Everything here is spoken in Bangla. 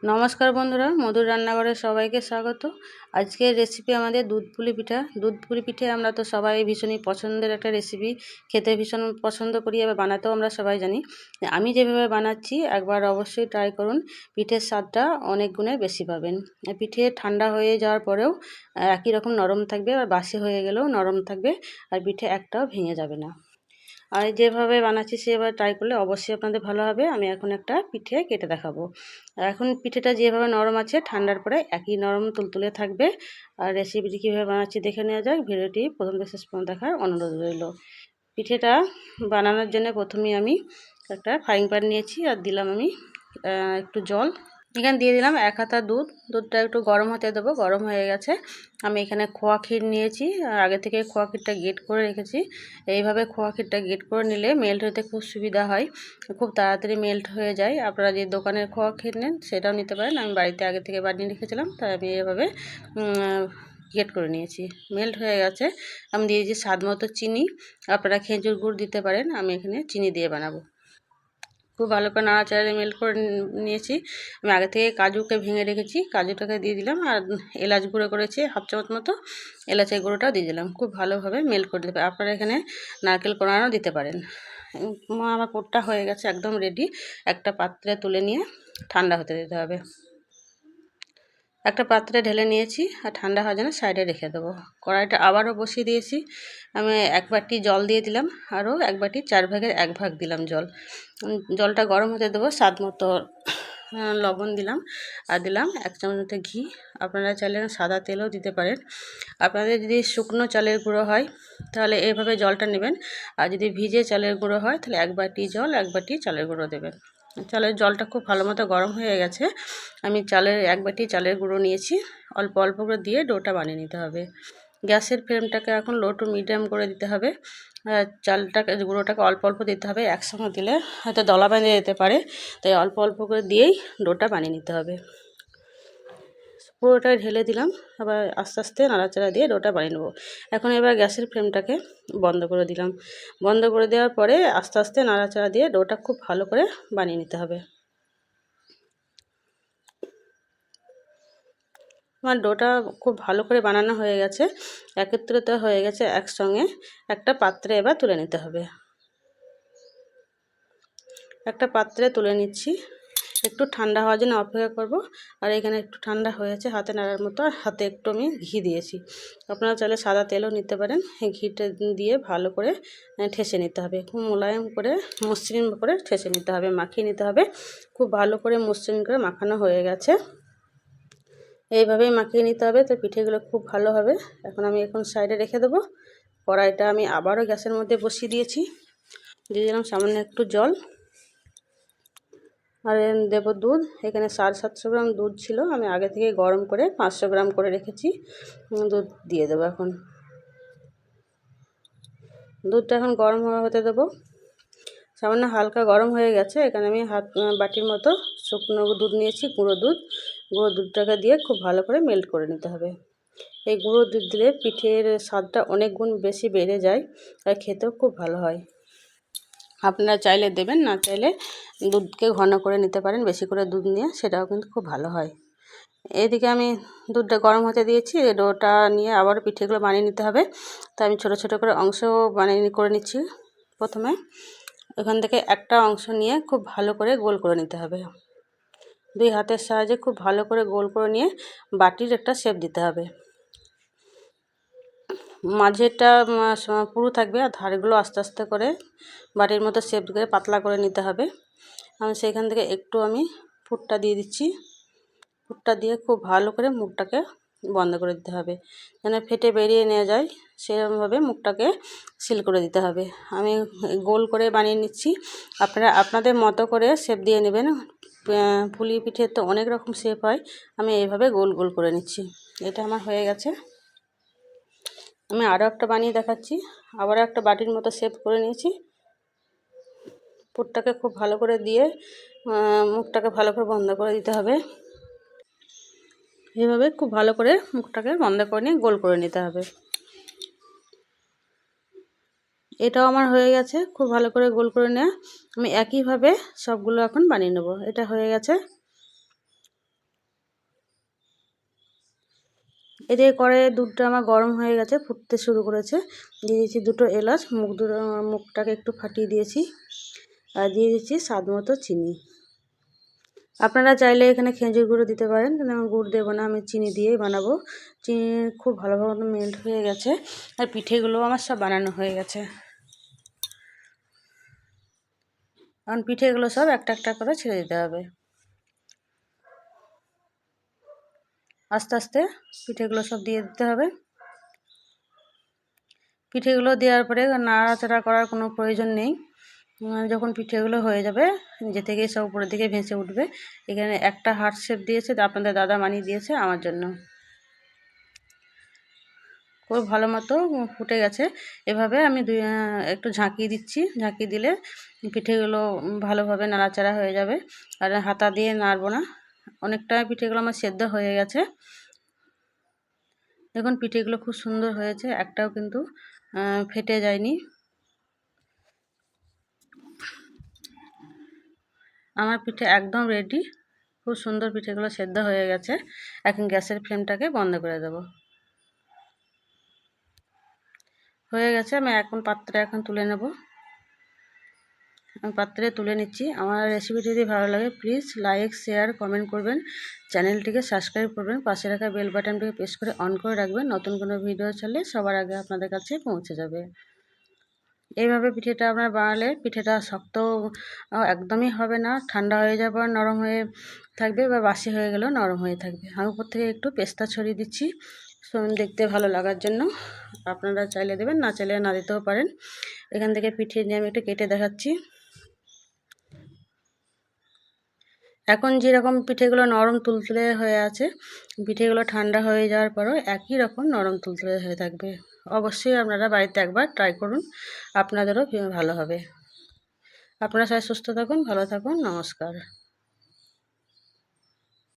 নমস্কার বন্ধুরা, মধুর রান্নাঘরে সবাইকে স্বাগত। আজকের রেসিপি আমাদের দুধ পুলি পিঠা। দুধ পুলি পিঠে আমরা তো সবাই ভীষণই পছন্দের একটা রেসিপি, খেতে ভীষণ পছন্দ করি, আবার বানাতেও আমরা সবাই জানি। আমি যেভাবে বানাচ্ছি একবার অবশ্যই ট্রাই করুন, পিঠের স্বাদটা অনেক গুণে বেশি পাবেন। পিঠে ঠান্ডা হয়ে যাওয়ার পরেও একই রকম নরম থাকবে, আর বাসি হয়ে গেলেও নরম থাকবে, আর পিঠে একটাও ভেঙে যাবে না। আমি যেভাবে বানাচ্ছি সেভাবে ট্রাই করলে অবশ্যই আপনাদের ভালো হবে। আমি এখন একটা পিঠে কেটে দেখাবো। এখন পিঠেটা যেভাবে নরম আছে, ঠান্ডার পরে একই নরম তুলতুলে থাকবে। আর রেসিপিটি কীভাবে বানাচ্ছি দেখে নেওয়া যাক। ভিডিওটি প্রথম থেকে শেষ পর্যন্ত দেখার অনুরোধ রইল। পিঠেটা বানানোর জন্য প্রথমেই আমি একটা ফ্রাইং প্যান নিয়েছি, আর দিলাম আমি একটু জল। এখানে দিয়ে দিলাম 1 হাতা দুধ। দুধটা একটু গরম হতে দেবো। গরম হয়ে গেছে। আমি এখানে খোয়া ক্ষীর নিয়েছি, আর আগে থেকে খোয়া ক্ষীরটা গ্রেট করে রেখেছি। এইভাবে খোয়া ক্ষীরটা গ্রেট করে নিলে মেল্ট হতে খুব সুবিধা হয়, খুব তাড়াতাড়ি মেল্ট হয়ে যায়। আপনারা যে দোকানের খোয়া ক্ষীর নেন সেটাও নিতে পারেন। আমি বাড়িতে আগে থেকে বানিয়ে রেখেছিলাম, তাই আমি এভাবে গ্রেট করে নিয়েছি। মেল্ট হয়ে গেছে। আমি দিয়েছি স্বাদ মতো চিনি। আপনারা খেজুর গুড় দিতে পারেন, আমি এখানে চিনি দিয়ে বানাবো। খুব ভালো করে নাড়াচাড়া মেল্ট করে নিয়েছি। আমি আগে থেকে কাজুকে ভেঙে রেখেছি, কাজুটাকে দিয়ে দিলাম, আর এলাচ গুঁড়ো করেছি হাফ চামচ মতো, এলাচের গুঁড়োটাও দিয়ে দিলাম। খুব ভালোভাবে মেল্ট করে দিতে, আপনারা এখানে নারকেল কোড়ানো দিতে পারেন। আমার পুরটা হয়ে গেছে, একদম রেডি। একটা পাত্রে তুলে নিয়ে ঠান্ডা হতে দিতে হবে। একটা পাত্রে ঢেলে নিয়েছি, আর ঠান্ডা হওয়ার জন্য সাইডে রেখে দেবো। কড়াইটা আবারও বসিয়ে দিয়েছি। আমি 1 বাটি জল দিয়ে দিলাম, আরও 1 বাটি 4 ভাগের 1 ভাগ দিলাম জল। জলটা গরম হতে দেবো। স্বাদ মতো লবণ দিলাম, আর দিলাম 1 চামচ মতো ঘি। আপনারা চাইলে সাদা তেলও দিতে পারেন। আপনাদের যদি শুকনো চালের গুঁড়ো হয় তাহলে এইভাবে জলটা নেবেন, আর যদি ভিজে চালের গুঁড়ো হয় তাহলে 1 বাটি জল 1 বাটি চালের গুঁড়ো দেবেন। চালের জলটা খুব ভালো মতো গরম হয়ে গেছে। আমি 1 বাটি চালের গুঁড়ো নিয়েছি। অল্প অল্প করে দিয়ে ডোটা বানিয়ে নিতে হবে। গ্যাসের ফ্লেমটাকে এখন লো টু মিডিয়াম করে দিতে হবে। চালটাকে গুঁড়োটাকে অল্প অল্প দিতে হবে, একসঙ্গে দিলে হয়তো দলা বেঁধে যেতে পারে, তাই অল্প অল্প করে দিয়েই ডোটা বানিয়ে নিতে হবে। পুরোটাই ঢেলে দিলাম, আবার আস্তে আস্তে নাড়াচাড়া দিয়ে ডোটা বানিয়ে নেবো। এখন এবার গ্যাসের ফ্লেমটাকে বন্ধ করে দিলাম। বন্ধ করে দেওয়ার পরে আস্তে আস্তে নাড়াচাড়া দিয়ে ডোটা খুব ভালো করে বানিয়ে নিতে হবে। আমার ডোটা খুব ভালো করে বানানো হয়ে গেছে, একত্রিত হয়ে গেছে একসঙ্গে। একটা পাত্রে এবার তুলে নিতে হবে। একটা পাত্রে তুলে নিচ্ছি। একটু ঠান্ডা হওয়ার জন্য অপেক্ষা করব। আর এখানে একটু ঠান্ডা হয়েছে, হাতে নাড়ার মতো, আর হাতে একটু আমি ঘি দিয়েছি। আপনারা চাইলে সাদা তেলও নিতে পারেন। এই ঘিটা দিয়ে ভালো করে ঠেসে নিতে হবে। খুব মোলায়েম করে মসৃণ করে ঠেসে নিতে হবে, মাখিয়ে নিতে হবে। খুব ভালো করে মসৃণ করে মাখানো হয়ে গেছে। এইভাবেই মাখিয়ে নিতে হবে, তো পিঠেগুলো খুব ভালো হবে। আমি সাইডে রেখে দেবো। কড়াইটা আমি আবারও গ্যাসের মধ্যে বসিয়ে দিয়েছি। দিয়ে দিলাম সামান্য একটু জল, আর দেবো দুধ। এখানে 750 গ্রাম দুধ ছিল, আমি আগে থেকে গরম করে 500 গ্রাম করে রেখেছি। দুধ দিয়ে দেবো। দুধটা এখন গরম হতে দেবো। সামান্য হালকা গরম হয়ে গেছে। এখানে আমি বাটির মতো শুকনো দুধ নিয়েছি, গুঁড়ো দুধ। গুঁড়ো দুধটাকে দিয়ে খুব ভালো করে মেল্ট করে নিতে হবে। এই গুঁড়ো দুধ দিলে পিঠের স্বাদটা অনেক গুণ বেশি বেড়ে যায়, আর খেতেও খুব ভালো হয়। আপনারা চাইলে দেবেন, না চাইলে দুধকে ঘন করে নিতে পারেন, বেশি করে দুধ নিয়ে, সেটাও কিন্তু খুব ভালো হয়। এদিকে আমি দুধটা গরম হতে দিয়েছি। ডোটা নিয়ে আবার পিঠেগুলো বানিয়ে নিতে হবে। তো আমি ছোট ছোট করে অংশ বানিয়ে করে নিচ্ছি। প্রথমে এখান থেকে একটা অংশ নিয়ে খুব ভালো করে গোল করে নিতে হবে। 2 হাতের সাহায্যে খুব ভালো করে গোল করে নিয়ে বাটির একটা শেপ দিতে হবে। মাঝেরটা পুরু থাকবে, আর ধারগুলো আস্তে আস্তে করে বাটির মতো শেপ করে পাতলা করে নিতে হবে। আমি সেইখান থেকে একটু পুরটা দিয়ে দিচ্ছি। পুরটা দিয়ে খুব ভালো করে মুখটাকে বন্ধ করে দিতে হবে, যেন ফেটে বেরিয়ে নিয়ে যায়, সেরকমভাবে মুখটাকে সিল করে দিতে হবে। আমি গোল করে বানিয়ে নিচ্ছি। আপনারা আপনাদের মতো করে শেপ দিয়ে নেবেন। পুলি পিঠের তো অনেক রকম শেপ হয়, আমি এইভাবে গোল গোল করে নিচ্ছি। এটা আমার হয়ে গেছে। আমি আরও একটা বানিয়ে দেখাচ্ছি। আবারও একটা বাটির মতো শেপ করে নিয়েছি। পুরটাকে খুব ভালো করে দিয়ে মুখটাকে ভালো করে বন্ধ করে দিতে হবে। এইভাবে খুব ভালো করে মুখটাকে বন্ধ করে নিয়ে গোল করে নিতে হবে। এটাও আমার হয়ে গেছে। খুব ভালো করে গোল করে নেওয়া। আমি একইভাবে সবগুলো এখন বানিয়ে নেব। এটা হয়ে গেছে। এদিকে কড়াইয়ে দুধটা আমার গরম হয়ে গেছে, ফুটতে শুরু করেছে। দিয়ে দিয়েছি 2টো এলাচ, মুখটাকে একটু ফাটিয়ে দিয়েছি। আর দিয়ে দিচ্ছি স্বাদ মতো চিনি। আপনারা চাইলে এখানে খেজুর গুঁড়ো দিতে পারেন, কিন্তু আমি গুড় দেবো না, আমি চিনি দিয়েই বানাবো। চিনি খুব ভালোভাবে মেল্ট হয়ে গেছে, আর পিঠেগুলো আমার সব বানানো হয়ে গেছে। কারণ পিঠেগুলো সব একটা একটা করে ছেড়ে দিতে হবে। আস্তে আস্তে পিঠেগুলো সব দিয়ে দিতে হবে। পিঠেগুলো দেওয়ার পরে নাড়াচাড়া করার কোনো প্রয়োজন নেই। যখন পিঠেগুলো হয়ে যাবে, নিজে থেকেই সব উপরের দিকে ভেসে উঠবে। এখানে একটা হার্ট শেপ দিয়েছে, আপনাদের দাদা বানিয়ে দিয়েছে আমার জন্য। খুব ভালো মতো ফুটে গেছে। এভাবে আমি একটু ঝাঁকিয়ে দিচ্ছি, ঝাঁকিয়ে দিলে পিঠেগুলো ভালোভাবে নাড়াচাড়া হয়ে যাবে। আর হাতা দিয়ে নাড়বো না। অনেকটা পিঠেগুলো আমার সেদ্ধ হয়ে গেছে। দেখুন পিঠেগুলো খুব সুন্দর হয়েছে, একটাও কিন্তু ফেটে যায়নি। আমার পিঠে একদম রেডি। খুব সুন্দর পিঠেগুলো সেদ্ধ হয়ে গেছে। এখন গ্যাসের ফ্লেমটাকে বন্ধ করে দেবো। হয়ে গেছে, আমি পাত্রে তুলে নেব। আমি পাত্রে তুলে নিচ্ছি। আমার রেসিপি যদি ভালো লাগে প্লিজ লাইক, শেয়ার, কমেন্ট করবেন। চ্যানেলটিকে সাবস্ক্রাইব করবেন। পাশে রাখা বেল বাটনটিকে প্রেস করে অন করে রাখবেন। নতুন কোনো ভিডিও ছাড়লে সবার আগে আপনাদের কাছে পৌঁছে যাবে। এইভাবে পিঠেটা আপনার বানালে পিঠেটা শক্ত একদমই হবে না, ঠান্ডা হয়ে যাওয়ার পর নরম হয়ে থাকবে, বা বাসি হয়ে গেলেও নরম হয়ে থাকবে। আমি উপর থেকে একটু পেস্তা ছড়িয়ে দিচ্ছি দেখতে ভালো লাগার জন্য। আপনারা চাইলে দেবেন, না চাইলে না দিতেও পারেন। এখান থেকে পিঠে নিয়ে আমি একটু কেটে দেখাচ্ছি। এখন যেরকম পিঠেগুলো নরম তুলতুলে হয়ে আছে, পিঠেগুলো ঠান্ডা হয়ে যাওয়ার পরও একই রকম নরম তুলতুলে হয়ে থাকবে। অবশ্যই আপনারা বাড়িতে একবার ট্রাই করুন, আপনাদেরও ভালো হবে। আপনারা সবাই সুস্থ থাকুন, ভালো থাকুন, নমস্কার।